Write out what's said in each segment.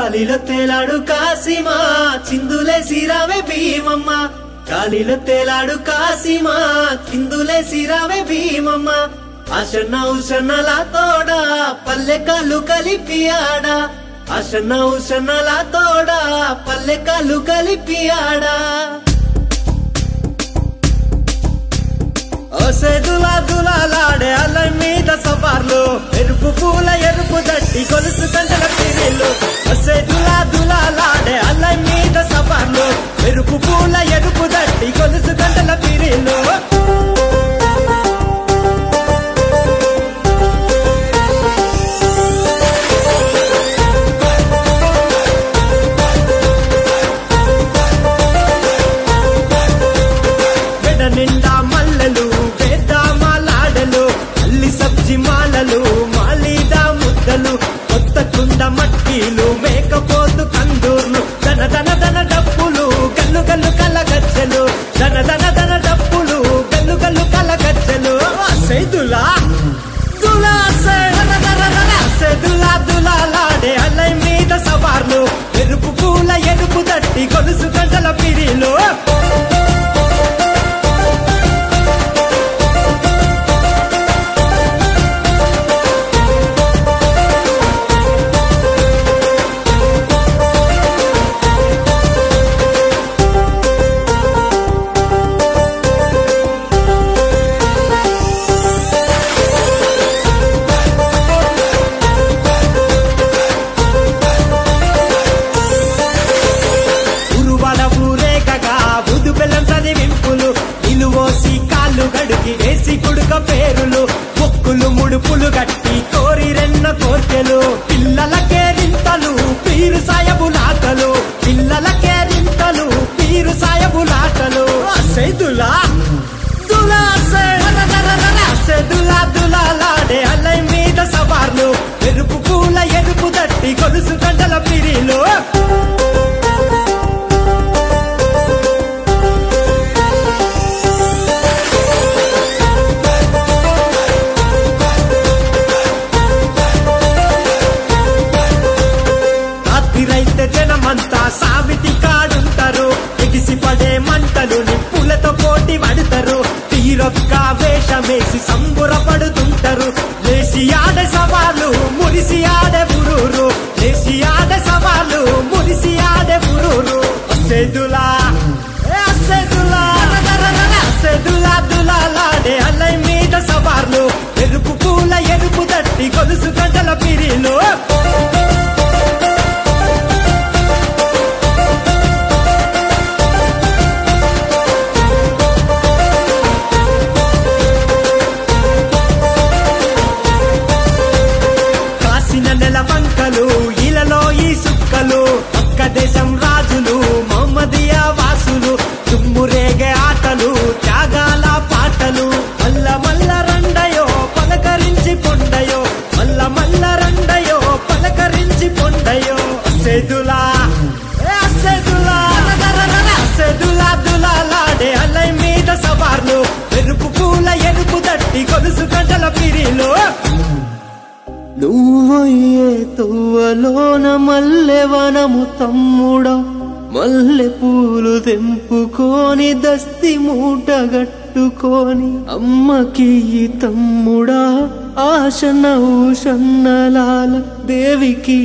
గాలిలో తేలాడు కాసిమా చిందులేసి రావే భీమమ్మ గాలిలో తేలాడు కాసిమా చిందులేసి రావే భీమమ్మ అశన్న ఉషన్నలా తోడా పల్లె కాళ్ళు కలిపి ఆడా అశన్న ఉషన్నలా తోడా పల్లె కాళ్ళు కలిపి ఆడా ఒసెదులా దులాలాడే అల మీద సవార్లు ఎరుపు పూల ఎరుపు దట్టి గొలుసు గంటల పిరిలు ఒసెదులా దులాలాడే అల మీద సవార్లు ఎరుపు పూల ఎరుపు దట్టి గొలుసు గంటల పిరిలు నిండా మల్లెలు వేదామాలాడలు అల్లి సబ్జి మాలలు మాలీదా ముద్దలు కొత్త కుండ మట్టీలు మేకపోతు కందూర్లు దన దన దన డప్పులు గల్లు గల్లు కలగజ్జలు దన దన దన డప్పులు గల్లు గల్లు కలగజ్జలు సేదులా దులా సేదులా దులాలాడే అలై మీద సవార్లు ఎరుపు పూల ఎరుపు దట్టి గొలుసు గంటల పిరిలు గడికి వేసి కుడుక పేరులు మొక్కులు ముడుపులు గట్టి కోరి రెన్న కోర్కెలు పిల్లలకే రింతలు పీరు సాయబులాటలు పిల్లలకే రింతలు పీరు సాయబులాటలు సేదులా దులా సేదులా దులాలాడే అలై మీద సవార్లు ఎరుపు పూల ఎరుపు దట్టి గొలుసు గంటల పిరిలు జనమంతా సావితి కాడుంటారు ఎగిసి పడే మంటలు నిప్పులతో పోటీ పడతారు తీరొక్క వేషమేసి సంబురపడుతుంటారు లేసి ఆడే సవాలు మురిసి ఆడే బురూరు లేసి ఆడే సవాలు మురిసి ఆడే బురూరు సేదులా సేదులా దులాలాడే అలై మీద సవార్లు ఎరుపు పూల ఎరుపు దట్టి గొలుసు గంటల పిరిలు వంకలు ఇలలో ఈ సుక్కలు పక్క దేశం రాజులు మహమ్మదియా వాసులు తుమ్మురేగే ఆటలు త్యాగాల పాటలు మల్ల మల్ల రండయో పలకరించి పొండయో మల్ల మల్ల రండయో పలకరించి పొండయో సేదులా సేదులా దులాలాడే అలై మీద సవార్లు ఎరుపు పూల ఎరుపు దట్టి గొలుసు గంటల పిరిలు నువ్వయ్యే తొవ్వలోన మల్లె వనము తమ్ముడా మల్లె పూలు తెంపుకొని దస్తి మూట గట్టుకొని అమ్మకి తమ్ముడా ఆశన ఊషన్నలాల దేవికి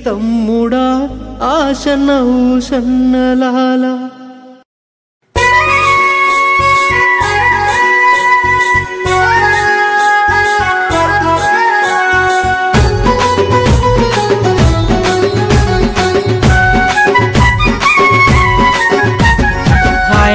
తమ్ముడా ఆశన ఊషన్నలాల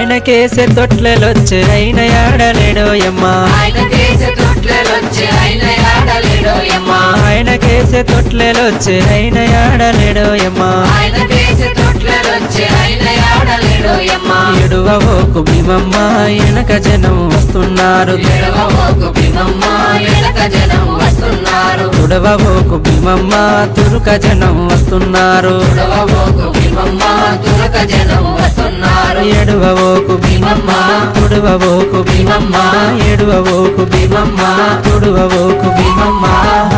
ఆయనకేసే తొట్లెలొచ్చే అయిన ఆడలేడోయమ్మ ఆయనకేసే తొట్లెలొచ్చే అయిన ఆడలేడోయమ్మ ఆయనకేసే తొట్లెలొచ్చే అయిన ఆడలేడోయమ్మ ఆయనకేసే తొట్లెలొచ్చే అయిన ఆడలేడోయమ్మ ఎడువవోకు భీమమ్మ వెనక జనం వస్తున్నారు ఎడువవోకు భీమమ్మ వెనక జనం వస్తున్నారు తుడవవోకు భీమమ్మ తురుక జనం వస్తున్నారు తుడవవోకు భీమమ్మ తురుక జనం వస్తున్నారు ఎడువవోకు భీమమ్మ తుడవవోకు భీమమ్మ భీమమ్మ ఏడువవోకు భీమమ్మ తుడువవోకు భీమమ్మ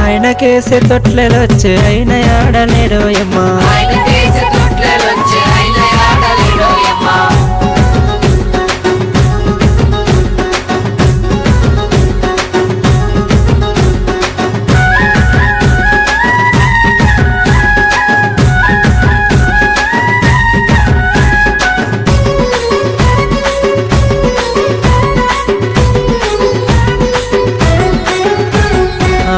ఆయనకేసే తొట్లెలొచ్చే అయిన ఆడలేడోయమ్మ ఆయన కేసే తొట్లెలొచ్చే ఆయన ఆడలేడోయమ్మ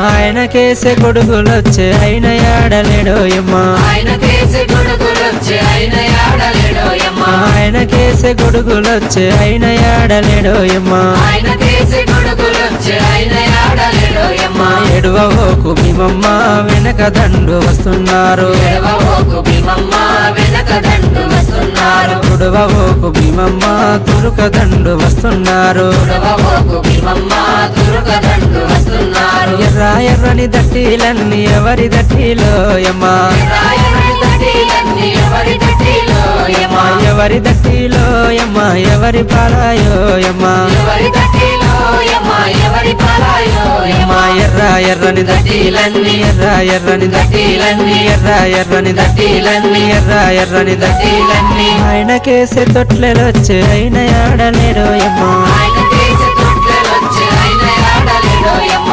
ఆయనకేసే గొడుగులొచ్చే అయిన ఆడలేడోయమ్మ ఆయన కేసే గొడుగులొచ్చే ఆయన ఆడలేడోయమ్మ ఆయనకేసే గొడుగులొచ్చే అయిన ఆడలేడోయమ్మ ఆయన కేసే గొడుగులొచ్చే ఆయన ఆడలేడోయమ్మ ఏడువవోకు భీమమ్మ వెనక దండు వస్తున్నారు ఎడవబోకు భీమమ్మ వెనక దండు వస్తున్నారు తుడవవోకు భీమమ్మ తురుక దండు వస్తున్నారు ఎడవబోకు భీమమ్మ తురుక దండు వస్తున్నారు ఎర్ర ఎర్రని దట్టిలన్నీ ఎవరి దట్టిలోయమ్మ రాయని దట్టిలన్నీ ఎవరి దట్టిలోయమ్మ ఎవరి దట్టిలోయమ్మ ఎవరి పాలాయోయమ్మ ఎవరి దట్టిలోయమ్మ ఎవరి పాలాయోయమ్మ ఎర్ర ఎర్రని దట్టిలన్నీ ఎర్ర ఎర్రని దట్టిలన్నీ ఎర్ర ఎర్రని దట్టిలన్నీ ఎర్ర ఎర్రని దట్టిలన్నీ ఆయనకేసే తొట్లెలొచ్చే అయిన ఆడలేడోయమ్మ ఆయన కేసే తొట్లెలొచ్చే ఆయన ఆడలేడోయమ్మ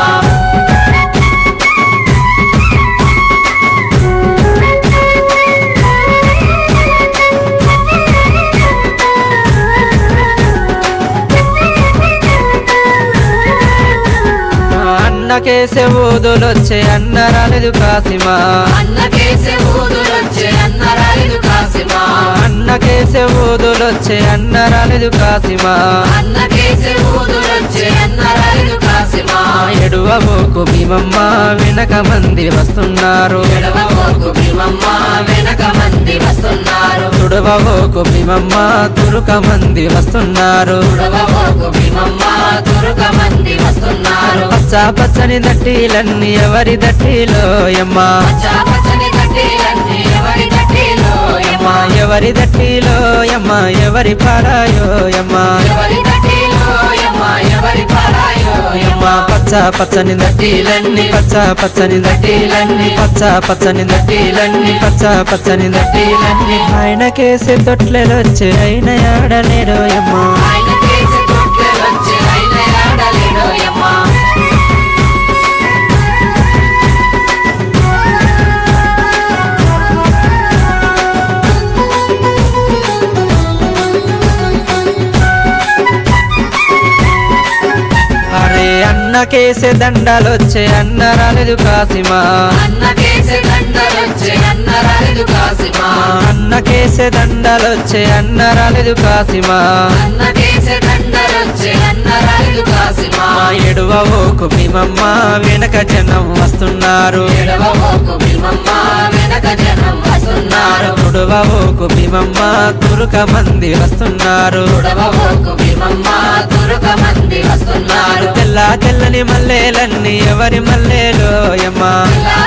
అన్నకేసే ఊదులొచ్చే అన్న రాలేదు కాసిమా అన్నకేసే ఊదులొచ్చే అన్న రాలేదు కాసిమా అన్నకేసే ఊదులొచ్చే అన్న రాలేదు కాసిమా అన్నకేసే ఊదులొచ్చే అన్న రాలేదు కాసిమా ఎడువబోకు భీమమ్మ వెనక మంది వస్తున్నారు ఎడవబోకు భీమమ్మ వెనక మంది వస్తున్నారు తుడవబోకు భీమమ్మ తురుక మంది వస్తున్నారు ఎడవబోకు భీమమ్మ తురుక మంది వస్తున్నారు పచ్చ పచ్చని దట్టిలన్నీ ఎవరి దట్టిలోయమ్మ పచ్చని దట్టిలన్నీ ఎవరి దట్టిలోయమ్మ ఎవరి దట్టిలోయమ్మ ఎవరి పారాయోయమ్మ ఎవరి దట్టిలోయమ్మ ఎవరి పారాయోయమ్మ పచ్చ పచ్చని దట్టిలన్నీ పచ్చ పచ్చని దట్టిలన్నీ పచ్చ పచ్చని దట్టిలన్నీ పచ్చ పచ్చని దట్టిలన్నీ ఆయనకేసే తొట్లెలొచ్చే అయిన ఆడలేడోయమ్మ ఆయన కేసే తొట్లెలొచ్చే ఆయన ఆడలేడోయమ్మ అరే అన్నకేసే దండాలొచ్చే అన్న రాలేదు కాసిమా అన్నకేసే దండలొచ్చే అన్న రాలేదు కాసిమా అన్నకేసే దండాలొచ్చే అన్న రాలేదు కాసిమా అన్నకేసే దండలొచ్చే అన్న రాలేదు కాసిమా ఎడువవోకు భీమమ్మ వెనక జనం వస్తున్నారు ఎడవబోకు భీమమ్మ వెనక జనం వస్తున్నారు తుడవవోకు భీమమ్మ తురుక మంది వస్తున్నారు ఎడవబోకు భీమమ్మ తురుక మంది వస్తున్నారు తెల్ల తెల్లని మల్లెలన్నీ ఎవరి మల్లెలోయమ్మ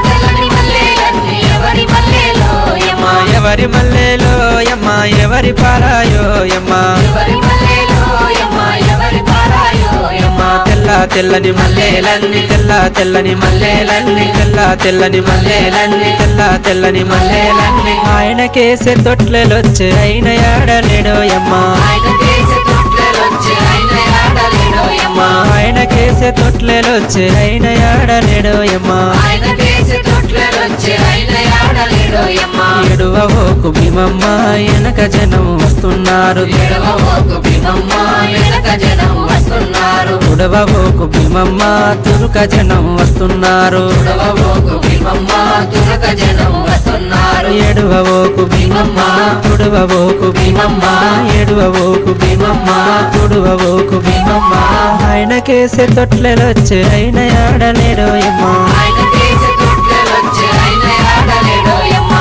తెల్లని మల్లెలన్నీ ఎవరి మల్లెలోయమ్మ ఎవరి మల్లెలోయమ్మ ఎవరి పారాయోయమ్మ ఎవరి మల్లెలోయమ్మ ఎవరి పారాయోయమ్మ తెల్ల తెల్లని మల్లెలన్నీ తెల్ల తెల్లని మల్లెలన్నీ తెల్ల తెల్లని మల్లెలన్నీ తెల్ల తెల్లని మల్లెలన్నీ ఆయనకేసే తొట్లెలొచ్చే అయిన ఆడలేడోయమ్మ ఆయన కేసే తొట్లెలొచ్చే ఆయన ఆడలేడోయమ్మ ఆయనకేసే తొట్లెలొచ్చే అయిన ఆడలేడోయమ్మ ఆయన కేసే తొట్లెలొచ్చే ఆయన ఆడలేడోయమ్మ ఎడువవోకు భీమమ్మ వెనక జనం వస్తున్నారు ఎడవబోకు భీమమ్మ వెనక జనం వస్తున్నారు తుడవబోకు భీమమ్మ తురుక జనం వస్తున్నారు ఎడవబోకు భీమమ్మ తురక జనం వస్తున్నారు ఎడువవోకు భీమమ్మ తుడవబోకు భీమమ్మ ఎడువవోకు భీమమ్మ తుడవబోకు భీమమ్మ ఆయనకేసే తొట్లెలొచ్చే అయిన ఆడలేడోయమ్మ ఆయన కేసే తొట్లెలొచ్చే ఆయన ఆడలేడోయమ్మ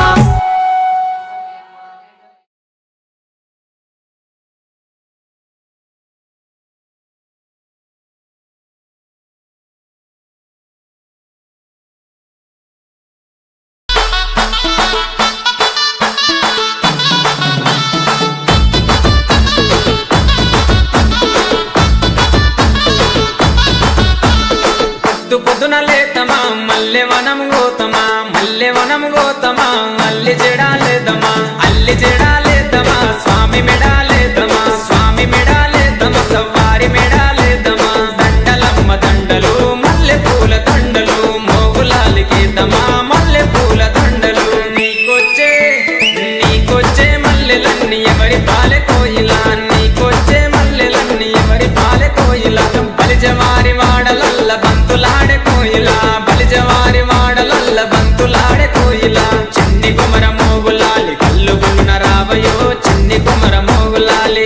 పోతమా అల్లి జడాలేదమా అల్లి జడాలేదమా స్వామి మెడాలేదమా స్వామి మెడాలేదమా సవారి మెడాలేదమా దండలమ్మ దండలు మల్లె పూల దండలు మోగులాలికేదమా మల్లె పూల దండలు నీకొచ్చే మల్లెలన్నీ ఎవరి పాలె కోయిలా నీకొచ్చే మల్లెలన్నీ ఎవరి పాలె కోయిలా బలిజవారి వాడలల్ల బంతులాడే కోయిలా బలిజవారి వాడలల్ల బంతులాడే కోయిలా చిన్ని కుమర మోగులాలి కల్లుగున్న రావయో చిన్ని కుమర మోగులాలి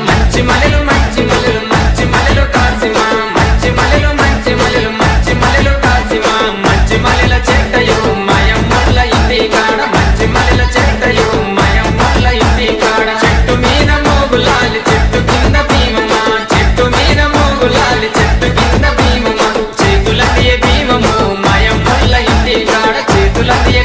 మంచి మలెలు మంచి మలెలు మంచి మలెలు కాసిమా మంచి మలెలు మంచి మలెలు మంచి మలెలు కాసిమా మంచి మలెల చెట్టయో మాయమ్మల ఇంటి కాడ మంచి మలెల చెట్టయో మాయమ్మల ఇంటి కాడ చెట్టు మీద మోగులాలి చెట్టు కింద భీమమ్మ చెట్టు మీద మోగులాలి చెట్టు కింద భీమమ్మ చేతులదియ భీమము మాయమ్మల ఇంటి కాడ చేతులదియ